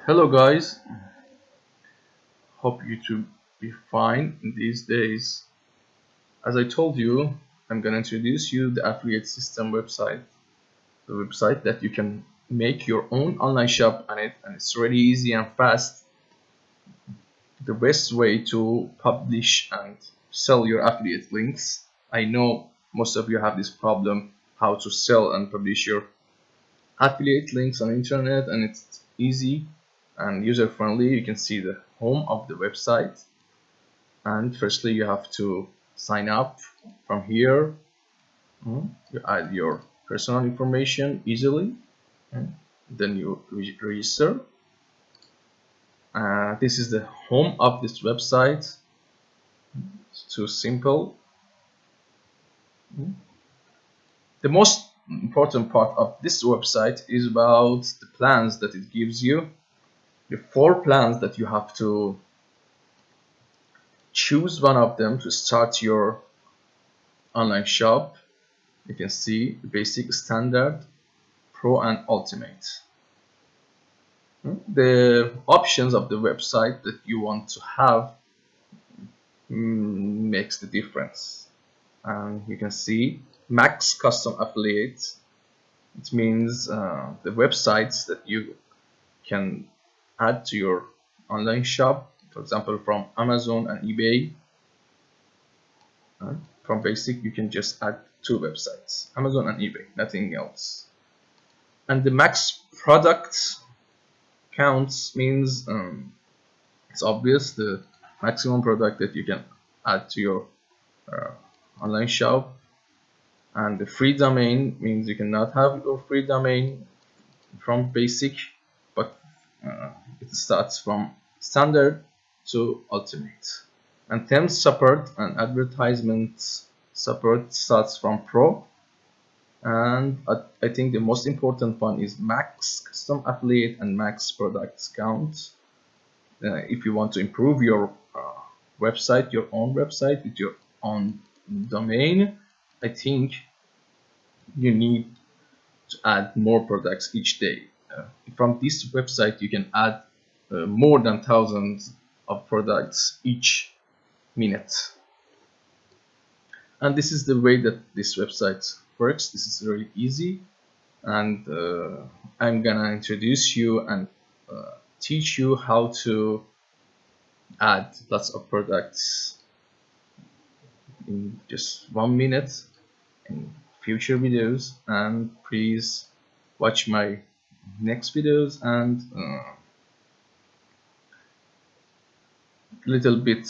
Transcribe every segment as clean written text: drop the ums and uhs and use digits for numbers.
Hello guys, hope you to be fine in these days. As I told you, I'm gonna introduce you the affiliate system website, the website that you can make your own online shop on it, and it's really easy and fast. The best way to publish and sell your affiliate links. I know most of you have this problem, how to sell and publish your affiliate links on internet, and it's easy and user-friendly. You can see the home of the website, and firstly you have to sign up from here. You add your personal information easily, then you register. This is the home of this website. It's too simple. The most important part of this website is about the plans that it gives you. The 4 plans that you have to choose one of them to start your online shop. You can see basic, standard, pro, and ultimate. The options of the website that you want to have makes the difference. And you can see max custom affiliate. It means the websites that you can add to your online shop, for example from Amazon and eBay. From basic you can just add 2 websites, Amazon and eBay, nothing else. And the max product counts means it's obvious, the maximum product that you can add to your online shop. And the free domain means you cannot have your free domain from basic, but it starts from standard to ultimate. And themes support and advertisement support starts from pro. And I think the most important one is max custom affiliate and max product count. If you want to improve your website, your own website with your own domain, I think you need to add more products each day. From this website you can add more than thousands of products each minute. And this is the way that this website works. This is really easy, and I'm gonna introduce you and teach you how to add lots of products in just 1 minute in future videos. And please watch my next videos and little bit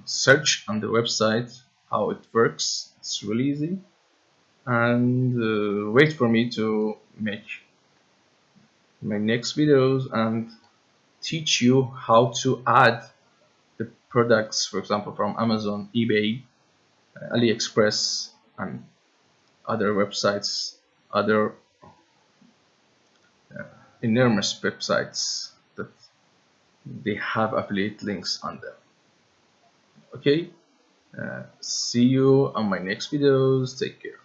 search on the website how it works. It's really easy, and wait for me to make my next videos and teach you how to add the products, for example from Amazon, eBay, AliExpress, and other websites, other enormous websites that they have affiliate links on them. Okay, see you on my next videos. Take care.